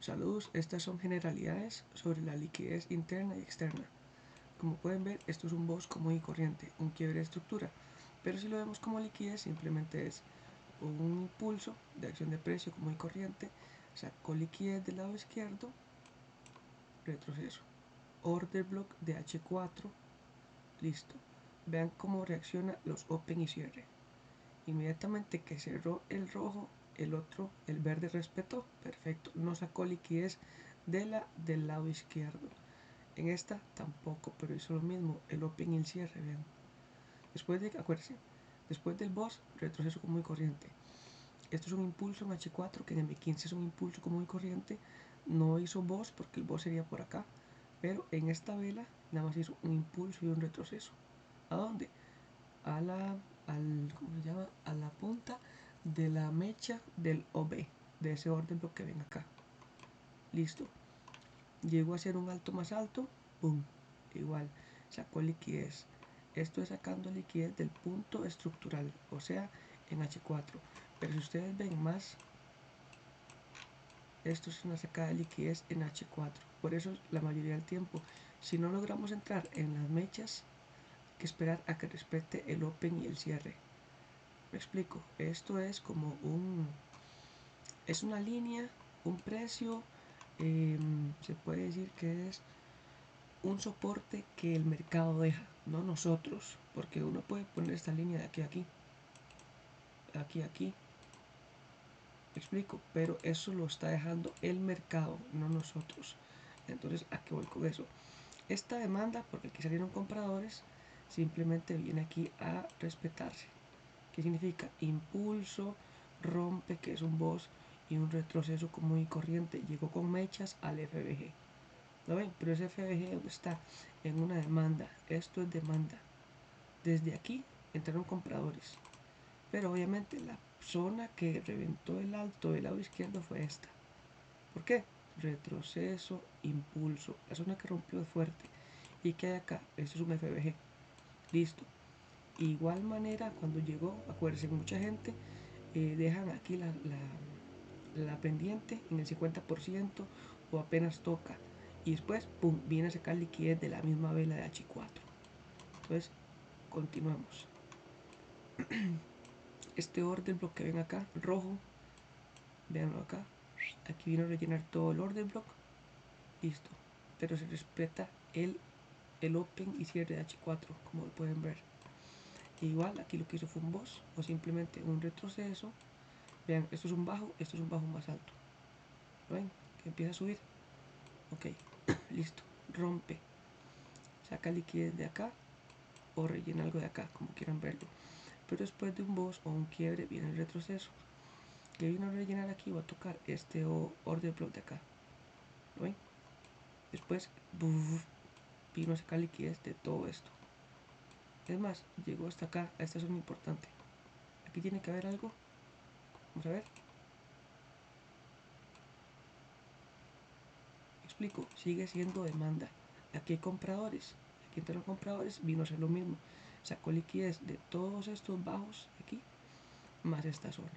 Saludos, estas son generalidades sobre la liquidez interna y externa. Como pueden ver, esto es un boss común y corriente, un quiebre de estructura, pero si lo vemos como liquidez, simplemente es un impulso de acción de precio común y corriente, sacó liquidez del lado izquierdo, retroceso, order block de H4, listo. Vean cómo reacciona los open y cierre. Inmediatamente que cerró el rojo, el verde respetó, perfecto, no sacó liquidez del lado izquierdo. En esta tampoco, pero hizo lo mismo, el open y el cierre, vean. Acuérdense, después del boss, retroceso común y corriente. Esto es un impulso en H4, que en M15 es un impulso común y corriente. No hizo boss porque el boss sería por acá, pero en esta vela nada más hizo un impulso y un retroceso. ¿A dónde? ¿Cómo se llama? A la punta de la mecha del OB, de ese orden block que ven acá. Listo. Llegó a ser un alto más alto, boom, igual, sacó liquidez. Esto es sacando liquidez del punto estructural, o sea, en H4. Pero si ustedes ven más, esto es una sacada de liquidez en H4. Por eso la mayoría del tiempo, si no logramos entrar en las mechas, hay que esperar a que respete el open y el cierre. Me explico, esto es como es una línea, un precio, se puede decir que es un soporte que el mercado deja, no nosotros, porque uno puede poner esta línea de aquí a aquí, aquí a aquí, me explico, pero eso lo está dejando el mercado, no nosotros. Entonces, ¿a qué voy con eso? Esta demanda, porque aquí salieron compradores, simplemente viene aquí a respetarse. ¿Qué significa? Impulso, rompe, que es un boss, y un retroceso común y corriente. Llegó con mechas al FBG. ¿Lo ven? Pero ese FBG, ¿dónde está? En una demanda. Esto es demanda. Desde aquí entraron compradores. Pero obviamente la zona que reventó el alto del lado izquierdo fue esta. ¿Por qué? Retroceso, impulso. La zona que rompió es fuerte. ¿Y qué hay acá? Esto es un FBG. Listo. Igual manera, cuando llegó, acuérdense, mucha gente dejan aquí la pendiente en el 50% o apenas toca. Y después, pum, viene a sacar liquidez de la misma vela de H4. Entonces, continuamos. Este order block que ven acá, rojo, véanlo acá. Aquí vino a rellenar todo el order block. Listo. Pero se respeta el open y cierre de H4, como lo pueden ver. Igual aquí lo que hizo fue un boss o simplemente un retroceso. Vean, esto es un bajo, esto es un bajo más alto. ¿Lo ven? Que empieza a subir. Ok, listo. Rompe. Saca liquidez de acá o rellena algo de acá, como quieran verlo. Pero después de un boss o un quiebre viene el retroceso. Que vino a rellenar aquí, va a tocar este order block de acá. ¿Lo ven? Después vino a sacar liquidez de todo esto. Es más, llegó hasta acá, esta zona importante. Aquí tiene que haber algo. Vamos a ver. Explico, sigue siendo demanda. Aquí hay compradores. Aquí entre los compradores vino a ser lo mismo. Sacó liquidez de todos estos bajos aquí, más esta zona.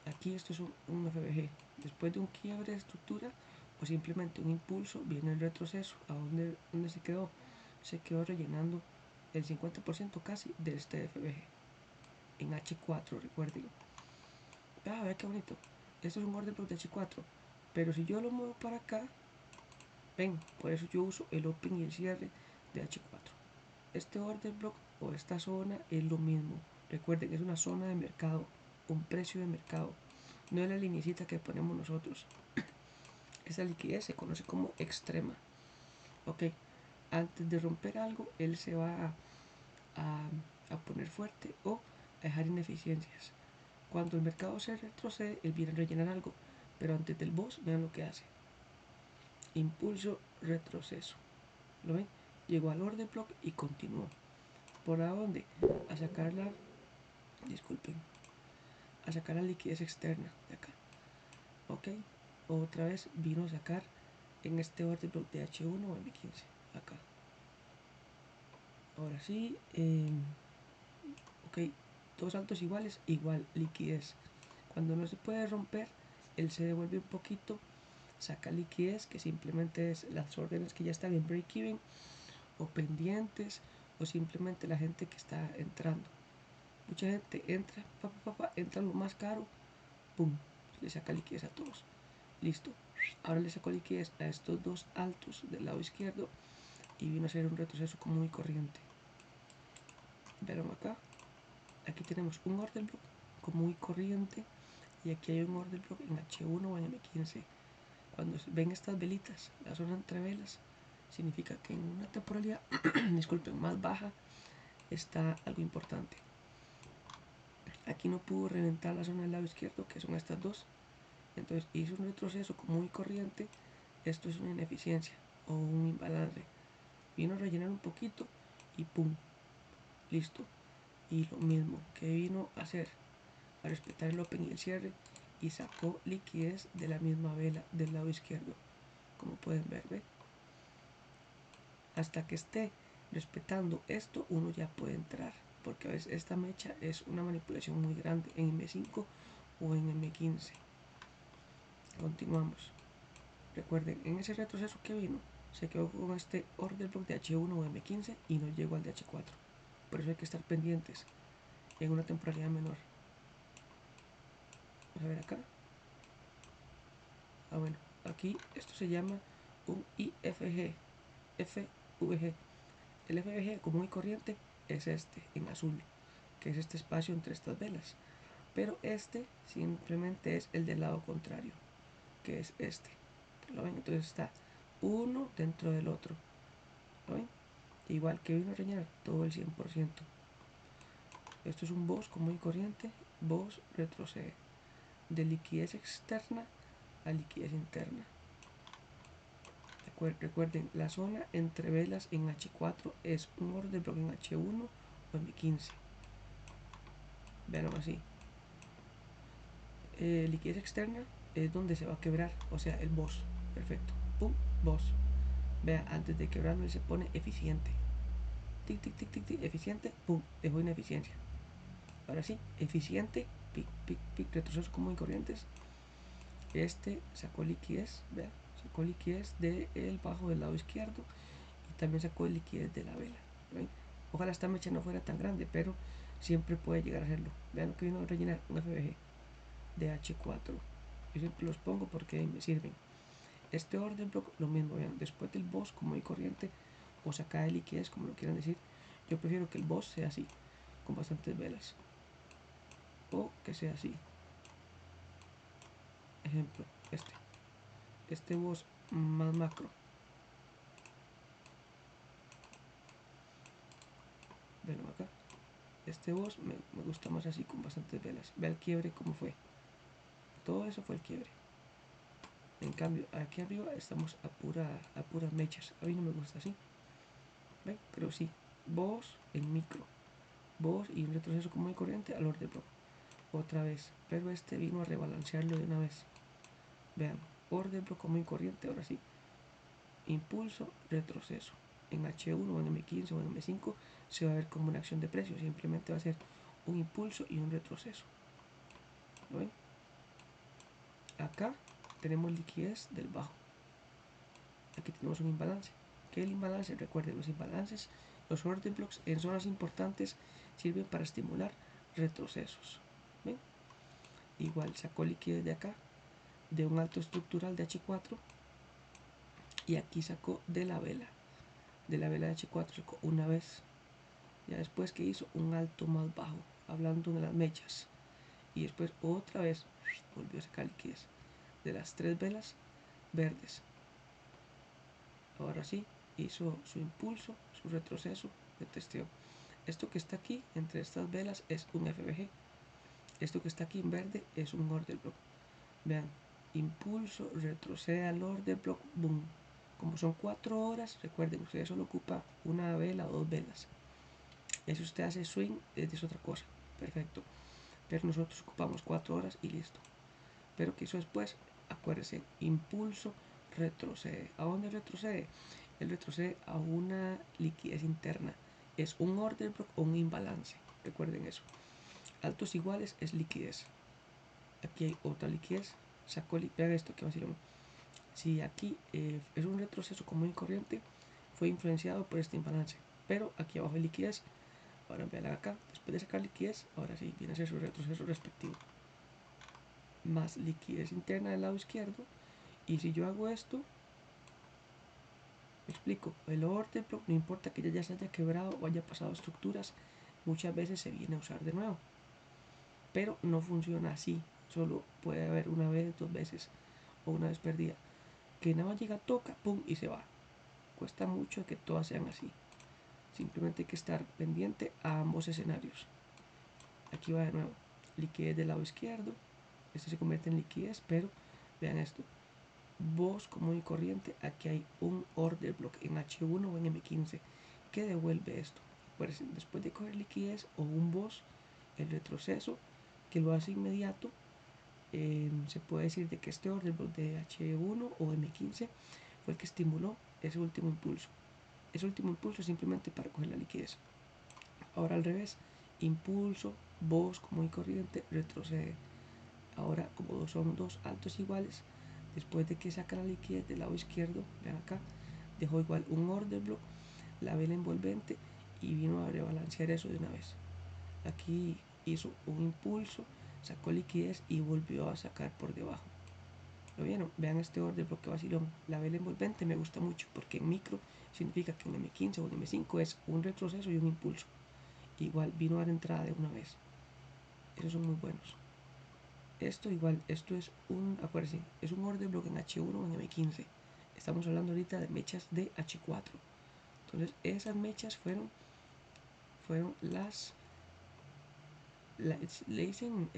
Aquí esto es un FBG. Después de un quiebre de estructura o simplemente un impulso, viene el retroceso. ¿A dónde se quedó? Se quedó rellenando el 50% casi de este FBG. En H4, recuerden. Ah, ver qué bonito. Esto es un orden block de H4. Pero si yo lo muevo para acá, ven, por eso yo uso el open y el cierre de H4. Este order block o esta zona es lo mismo. Recuerden, es una zona de mercado, un precio de mercado. No es la linecita que ponemos nosotros. Esa liquidez se conoce como extrema. Ok, antes de romper algo, él se va a poner fuerte o a dejar ineficiencias. Cuando el mercado se retrocede, él viene a rellenar algo. Pero antes del boss, vean lo que hace. Impulso, retroceso. ¿Lo ven? Llegó al order block y continuó. ¿Por a dónde? A sacar disculpen, a sacar la liquidez externa de acá. Ok, otra vez vino a sacar en este order block de H1 o M15 acá. Ahora sí, ok, dos saltos iguales, igual liquidez. Cuando no se puede romper, él se devuelve un poquito, saca liquidez, que simplemente es las órdenes que ya están en break-even o pendientes, o simplemente la gente que está entrando. Mucha gente entra, entra lo más caro, pum, le saca liquidez a todos. Listo. Ahora le sacó liquidez a estos dos altos del lado izquierdo y vino a hacer un retroceso común y corriente. Vieron acá. Aquí tenemos un order block común y corriente y aquí hay un order block en H1 o en M15. Cuando ven estas velitas, la zona entre velas, significa que en una temporalidad, disculpen, más baja está algo importante. Aquí no pudo reventar la zona del lado izquierdo, que son estas dos. Entonces hizo un retroceso común y corriente. Esto es una ineficiencia o un imbalance. Vino a rellenar un poquito y pum, listo. Y lo mismo que vino a hacer, a respetar el open y el cierre, y sacó liquidez de la misma vela del lado izquierdo, como pueden ver, ¿ve? Hasta que esté respetando esto, uno ya puede entrar, porque a veces esta mecha es una manipulación muy grande en M5 o en M15. Continuamos. Recuerden, en ese retroceso que vino, se quedó con este order block de H1 o M15 y no llegó al de H4. Por eso hay que estar pendientes en una temporalidad menor. Vamos a ver acá. Bueno, aquí esto se llama un IFG, FVG. El FVG común y corriente es este, en azul, que es este espacio entre estas velas. Pero este simplemente es el del lado contrario, que es este. ¿Lo ven? Entonces está uno dentro del otro. ¿Lo ven? Igual que vino a rellenar todo el 100%. Esto es un BOS común y corriente. BOS retrocede de liquidez externa a liquidez interna. Recuerden, la zona entre velas en H4 es un order block en H1 o M15. Veanlo así. Liquidez externa es donde se va a quebrar, o sea, el BOS. Perfecto. Pum, BOS. Vea, antes de quebrarlo él se pone eficiente. Tic, tic, tic, tic, tic, eficiente, pum, dejó ineficiencia. Ahora sí, eficiente, pic, pic, pic, retrocesos común y corrientes. Este sacó liquidez, vea, sacó liquidez del bajo del lado izquierdo y también sacó liquidez de la vela. ¿Ven? Ojalá esta mecha no fuera tan grande, pero siempre puede llegar a serlo. Vean lo que vino a rellenar un FBG de H4. Yo siempre los pongo porque me sirven. Este order block, lo mismo, vean, después del boss común y corriente o sacada de liquidez, como lo quieran decir. Yo prefiero que el boss sea así, con bastantes velas, o que sea así. Ejemplo, este boss más macro. Ven acá. Este boss me gusta más así, con bastantes velas. Ve el quiebre como fue. Todo eso fue el quiebre. En cambio, aquí arriba estamos a puras mechas. A mí no me gusta así. ¿Ven? Pero sí, boss en micro. Boss y un retroceso común y corriente al order block. Otra vez. Pero este vino a rebalancearlo de una vez. Vean, order block común y corriente, ahora sí. Impulso, retroceso. En H1 o en M15 o en M5 se va a ver como una acción de precio. Simplemente va a ser un impulso y un retroceso. ¿Lo ven? Acá tenemos liquidez del bajo. Aquí tenemos un imbalance. ¿Qué es el imbalance? Recuerden, los imbalances, los order blocks en zonas importantes sirven para estimular retrocesos. ¿Ven? Igual sacó liquidez de acá, de un alto estructural de H4, y aquí sacó de la vela de H4 sacó una vez, ya después que hizo un alto más bajo, hablando de las mechas, y después otra vez volvió a sacar liquidez de las tres velas verdes. Ahora sí hizo su impulso, su retroceso de testeo. Esto que está aquí entre estas velas es un FBG. Esto que está aquí en verde es un order block. Vean, impulso, retrocede al order block, boom. Como son 4 horas, recuerden, usted solo ocupa una vela o dos velas. Eso usted hace swing, es otra cosa. Perfecto. Pero nosotros ocupamos 4 horas y listo. Pero que eso después, acuérdense, impulso, retrocede. ¿A dónde retrocede? Él retrocede a una liquidez interna. Es un order block o un imbalance. Recuerden eso. Altos iguales es liquidez. Aquí hay otra liquidez. vean esto que vacilón. Si aquí es un retroceso común y corriente, fue influenciado por este imbalance. Pero aquí abajo hay liquidez. Ahora vean acá, después de sacar liquidez, ahora sí viene a ser su retroceso respectivo. Más liquidez interna del lado izquierdo. Y si yo hago esto, me explico, el order block, no importa que ya se haya quebrado o haya pasado estructuras, muchas veces se viene a usar de nuevo. Pero no funciona así, solo puede haber una vez, dos veces o una vez perdida. Que nada más llega, toca, pum y se va. Cuesta mucho que todas sean así. Simplemente hay que estar pendiente a ambos escenarios. Aquí va de nuevo, liquidez del lado izquierdo. Este se convierte en liquidez, pero vean esto. Voz común y corriente, aquí hay un order block en H1 o en M15 que devuelve esto. Pues después de coger liquidez o un voz, el retroceso que lo hace inmediato, se puede decir de que este order block de H1 o M15 fue el que estimuló ese último impulso. Ese último impulso es simplemente para coger la liquidez. Ahora al revés, impulso, voz común y corriente, retrocede. Ahora como son dos altos iguales, después de que saca la liquidez del lado izquierdo, vean acá, dejó igual un order block, la vela envolvente y vino a rebalancear eso de una vez. Aquí hizo un impulso, sacó liquidez y volvió a sacar por debajo. ¿Lo vieron? Vean este order block que vacilón. La vela envolvente me gusta mucho porque en micro significa que en M15 o en M5 es un retroceso y un impulso. Igual vino a dar entrada de una vez. Esos son muy buenos. Esto igual, esto es acuérdense, es un order block en H1 o en M15. Estamos hablando ahorita de mechas de H4. Entonces esas mechas fueron le dicen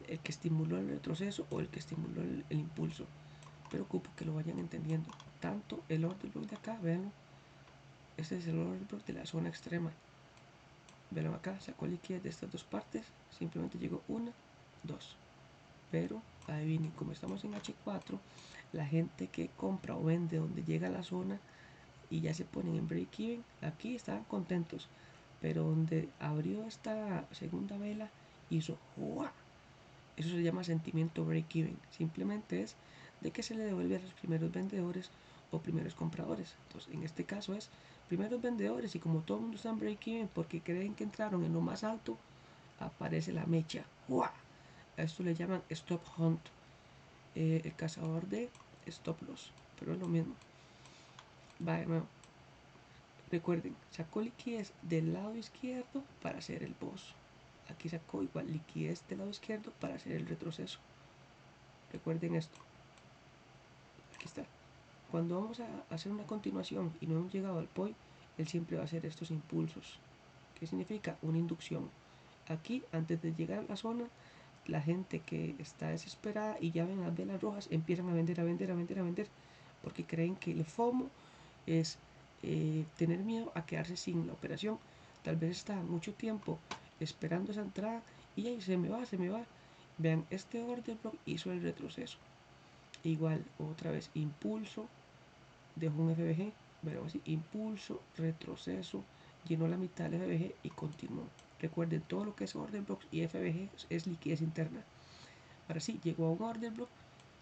el que estimuló el retroceso o el que estimuló el impulso. Pero ocupo que lo vayan entendiendo. Tanto el order block de acá, véanlo. Este es el order block de la zona extrema. Véanlo acá, sacó liquidez de estas dos partes. Simplemente llegó una, dos. Pero adivinen, como estamos en H4, la gente que compra o vende donde llega a la zona y ya se ponen en break-even, aquí estaban contentos. Pero donde abrió esta segunda vela, hizo ¡Uah! Eso se llama sentimiento break-even. Simplemente es de que se le devuelve a los primeros vendedores o primeros compradores. Entonces, en este caso es primeros vendedores y como todo el mundo está en break-even porque creen que entraron en lo más alto, aparece la mecha. ¡Uah! A esto le llaman stop hunt, el cazador de stop loss, pero es lo mismo. Va de nuevo. Recuerden, sacó liquidez del lado izquierdo para hacer el boss. Aquí sacó igual liquidez del lado izquierdo para hacer el retroceso. Recuerden esto. Aquí está. Cuando vamos a hacer una continuación y no hemos llegado al point, él siempre va a hacer estos impulsos. ¿Qué significa? Una inducción. Aquí, antes de llegar a la zona, la gente que está desesperada y ya ven las velas rojas empiezan a vender, a vender, a vender, a vender, porque creen que el FOMO es tener miedo a quedarse sin la operación. Tal vez está mucho tiempo esperando esa entrada y ahí se me va, se me va. Vean, este order block hizo el retroceso. Igual, otra vez, impulso, dejó un FBG, pero así, impulso, retroceso, llenó la mitad del FBG y continuó. Recuerden, todo lo que es order block y FBG es liquidez interna. Ahora sí, llegó a un order block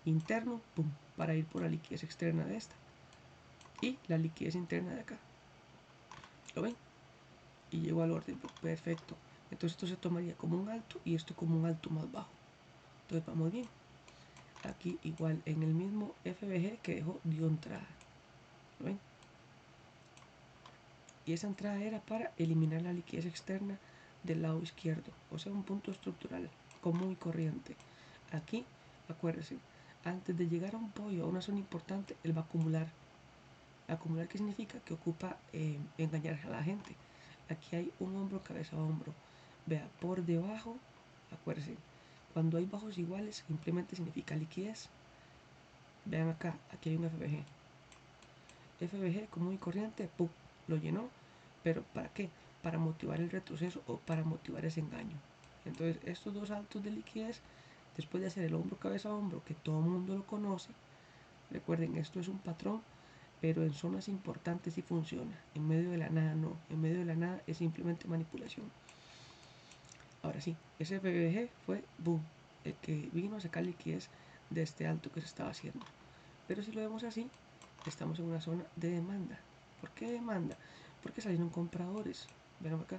interno, pum, para ir por la liquidez externa de esta y la liquidez interna de acá. ¿Lo ven? Y llegó al order block, perfecto. Entonces esto se tomaría como un alto y esto como un alto más bajo. Entonces vamos bien. Aquí igual en el mismo FBG que dejó dio entrada. ¿Lo ven? Y esa entrada era para eliminar la liquidez externa del lado izquierdo, o sea, un punto estructural común y corriente. Aquí, acuérdense, antes de llegar a un pollo, a una zona importante, él va a acumular. ¿Acumular qué significa? Que ocupa engañar a la gente. Aquí hay un hombro, cabeza a hombro. Vea, por debajo, acuérdense, cuando hay bajos iguales, simplemente significa liquidez. Vean acá, aquí hay un FBG. FBG común y corriente, ¡pum! Lo llenó. ¿Pero para qué? Para motivar el retroceso o para motivar ese engaño. Entonces, estos dos saltos de liquidez, después de hacer el hombro, cabeza a hombro, que todo el mundo lo conoce, recuerden, esto es un patrón, pero en zonas importantes sí funciona. En medio de la nada no. En medio de la nada es simplemente manipulación. Ahora sí, ese FBG fue boom. el que vino a sacar liquidez de este alto que se estaba haciendo. Pero si lo vemos así, estamos en una zona de demanda. ¿Por qué demanda? Porque salieron compradores. Ven acá.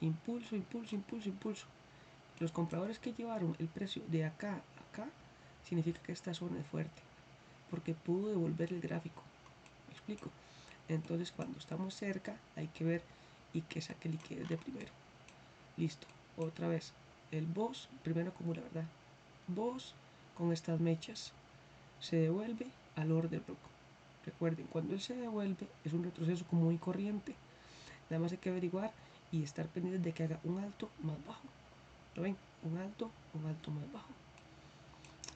Impulso, impulso, impulso, impulso. Los compradores que llevaron el precio de acá a acá significa que esta zona es fuerte. Porque pudo devolver el gráfico. ¿Me explico? Entonces cuando estamos cerca hay que ver y que saque liquidez de primero. Listo. Otra vez. El boss primero acumula, ¿verdad? Boss con estas mechas se devuelve al order block. Recuerden, cuando él se devuelve es un retroceso común y corriente. Nada más hay que averiguar y estar pendientes de que haga un alto más bajo. ¿Lo ven? Un alto más bajo.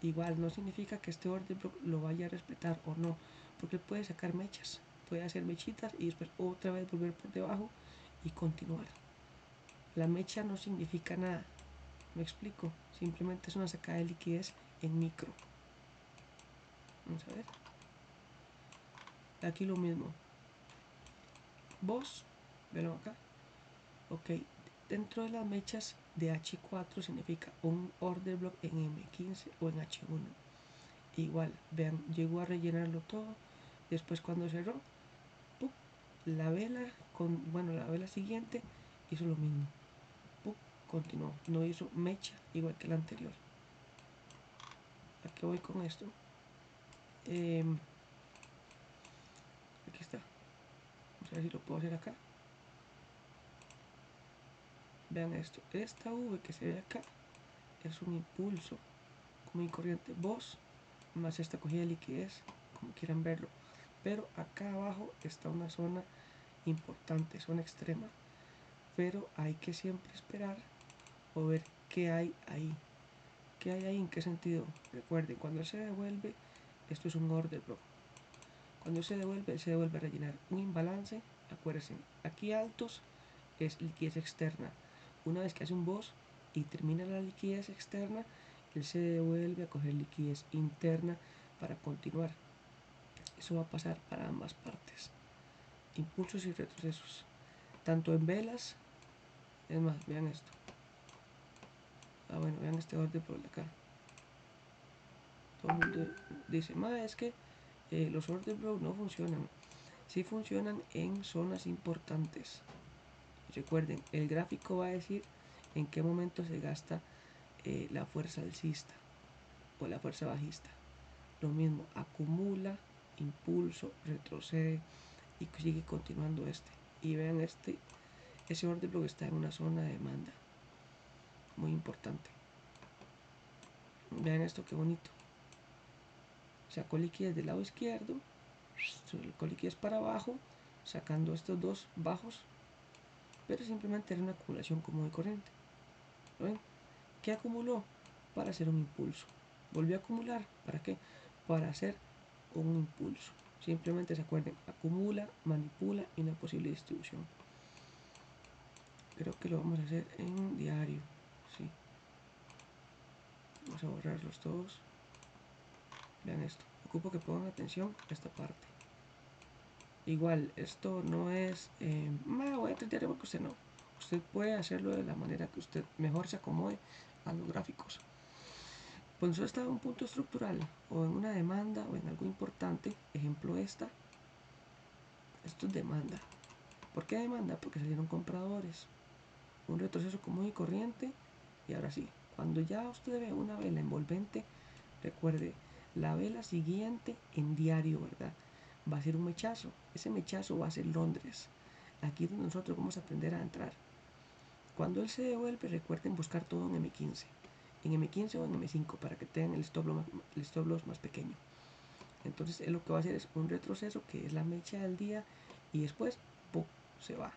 Igual no significa que este order block lo vaya a respetar o no, porque puede sacar mechas, puede hacer mechitas y después otra vez volver por debajo y continuar. La mecha no significa nada, me explico, simplemente es una sacada de liquidez en micro. Vamos a ver. Aquí lo mismo. Vos, velo acá. Ok, dentro de las mechas de H4 significa un order block en M15 o en H1. Igual, vean, llegó a rellenarlo todo. Después cuando cerró, ¡pum! La vela la vela siguiente hizo lo mismo. ¡Pum! Continuó, no hizo mecha igual que la anterior. ¿A qué voy con esto? Aquí está. Vamos a ver si lo puedo hacer acá. Vean esto. Esta V que se ve acá es un impulso común y corriente. Vos más esta cogida de liquidez, como quieran verlo. Pero acá abajo está una zona importante, zona extrema. Pero hay que siempre esperar o ver qué hay ahí. ¿Qué hay ahí? ¿En qué sentido? Recuerden, cuando se devuelve, esto es un order block. Cuando se devuelve a rellenar un imbalance. Acuérdense, aquí altos es liquidez externa. Una vez que hace un boss y termina la liquidez externa, él se devuelve a coger liquidez interna para continuar. Eso va a pasar para ambas partes. Impulsos y retrocesos. Tanto en velas, es más, vean esto. Bueno, vean este orden por acá. Todo el mundo dice, es que los order block no funcionan. Sí funcionan en zonas importantes. Recuerden, el gráfico va a decir en qué momento se gasta la fuerza alcista o la fuerza bajista. Lo mismo, acumula, impulso, retrocede y sigue continuando este. Y vean ese orden block está en una zona de demanda. Muy importante. Vean esto, qué bonito. Sacó liquidez del lado izquierdo, sacó liquidez para abajo, sacando estos dos bajos, pero simplemente era una acumulación común y corriente. ¿Lo ven? ¿Qué acumuló? Para hacer un impulso. Volvió a acumular. ¿Para qué? Para hacer un impulso. Simplemente se acuerden, acumula, manipula y una posible distribución. Creo que lo vamos a hacer en diario. Sí. Vamos a borrarlos todos. Vean esto. Ocupo que pongan atención a esta parte. Igual, esto no es, voy a tratar porque usted no. Usted puede hacerlo de la manera que usted mejor se acomode a los gráficos. Cuando usted está en un punto estructural o en una demanda o en algo importante, ejemplo esto es demanda. ¿Por qué demanda? Porque salieron compradores. Un retroceso común y corriente. Y ahora sí, cuando ya usted ve una vela envolvente, recuerde, la vela siguiente en diario, ¿verdad? Va a ser un mechazo. Ese mechazo va a ser Londres. Aquí es donde nosotros vamos a aprender a entrar. Cuando él se devuelve, recuerden buscar todo en M15. En M15 o en M5 para que tengan el stop loss más pequeño. Entonces él lo que va a hacer es un retroceso que es la mecha del día y después ¡pum! Se va.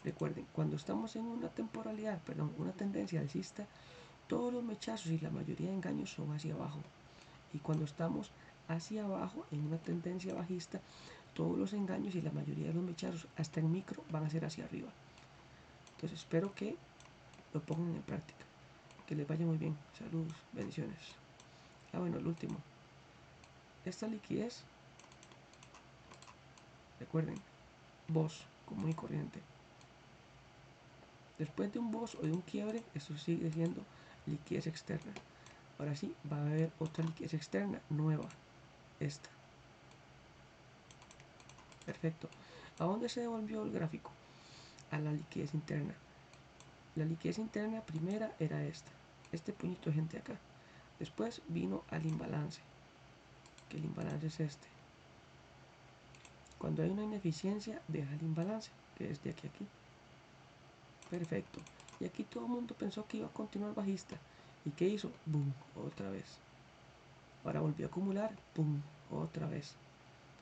Recuerden, cuando estamos en una temporalidad, una tendencia alcista, todos los mechazos y la mayoría de engaños son hacia abajo. Y cuando estamos hacia abajo en una tendencia bajista, todos los engaños y la mayoría de los mechazos, hasta en micro, van a ser hacia arriba. Entonces espero que lo pongan en práctica. Que les vaya muy bien. Saludos, bendiciones. Bueno, el último. Esta liquidez, recuerden, boss común y corriente. Después de un boss o de un quiebre, esto sigue siendo liquidez externa. Ahora sí, va a haber otra liquidez externa nueva, esta. Perfecto. ¿A dónde se devolvió el gráfico? A la liquidez interna. La liquidez interna primera era esta, este puñito de gente acá. Después vino al imbalance, que el imbalance es este. Cuando hay una ineficiencia, deja el imbalance, que es de aquí a aquí. Perfecto. Y aquí todo el mundo pensó que iba a continuar bajista. ¿Y qué hizo? ¡Boom! Otra vez. Ahora volvió a acumular. ¡Boom! Otra vez.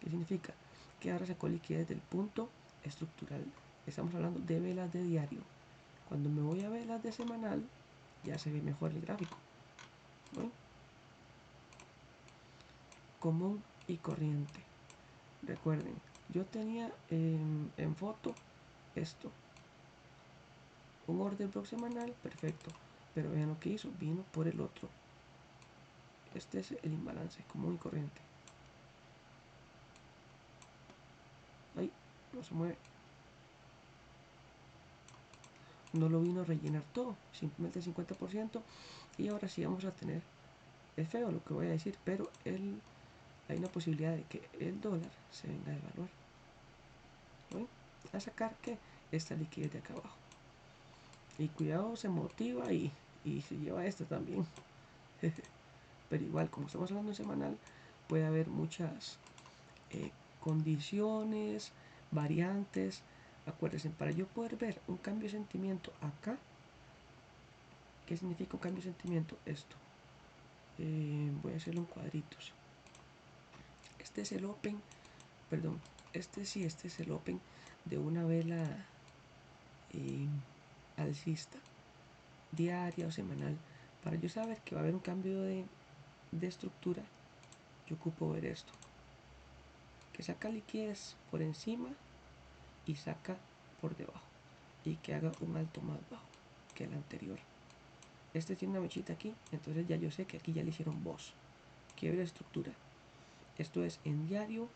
¿Qué significa? Que ahora sacó liquidez del punto estructural. Estamos hablando de velas de diario. Cuando me voy a velas de semanal, ya se ve mejor el gráfico. ¿No? Común y corriente. Recuerden, yo tenía en foto esto. Un order block semanal, perfecto. Pero vean lo que hizo, vino por el otro. Este es el imbalance común y corriente. Ay, no se mueve. No lo vino a rellenar todo, simplemente el 50%. Y ahora sí vamos a tener, es feo lo que voy a decir, pero hay una posibilidad de que el dólar se venga a devaluar. ¿No? A sacar que esta liquidez de acá abajo. Y cuidado, se motiva y se lleva esto también. Pero igual, como estamos hablando en semanal, puede haber muchas condiciones, variantes. Acuérdense, para yo poder ver un cambio de sentimiento acá, ¿qué significa un cambio de sentimiento? Esto. Voy a hacerlo en cuadritos. Este es el open, perdón, este es el open de una vela alcista, diaria o semanal. Para yo saber que va a haber un cambio de estructura, yo ocupo ver esto. Que saca liquidez por encima y saca por debajo. Y que haga un alto más bajo que el anterior. Este tiene una mechita aquí, entonces ya yo sé que aquí ya le hicieron voz. Quiebre de estructura. Esto es en diario,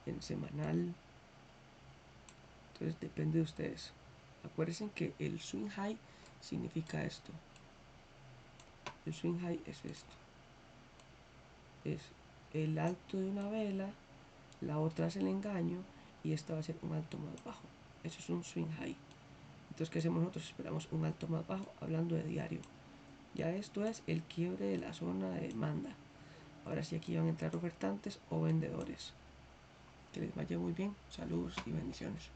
en semanal. Entonces depende de ustedes. Acuérdense que el swing high significa esto. El swing high es esto. Es el alto de una vela, la otra es el engaño y esta va a ser un alto más bajo. Eso es un swing high. Entonces, ¿qué hacemos nosotros? Esperamos un alto más bajo hablando de diario. Ya esto es el quiebre de la zona de demanda. Ahora sí aquí van a entrar ofertantes o vendedores. Que les vaya muy bien. Saludos y bendiciones.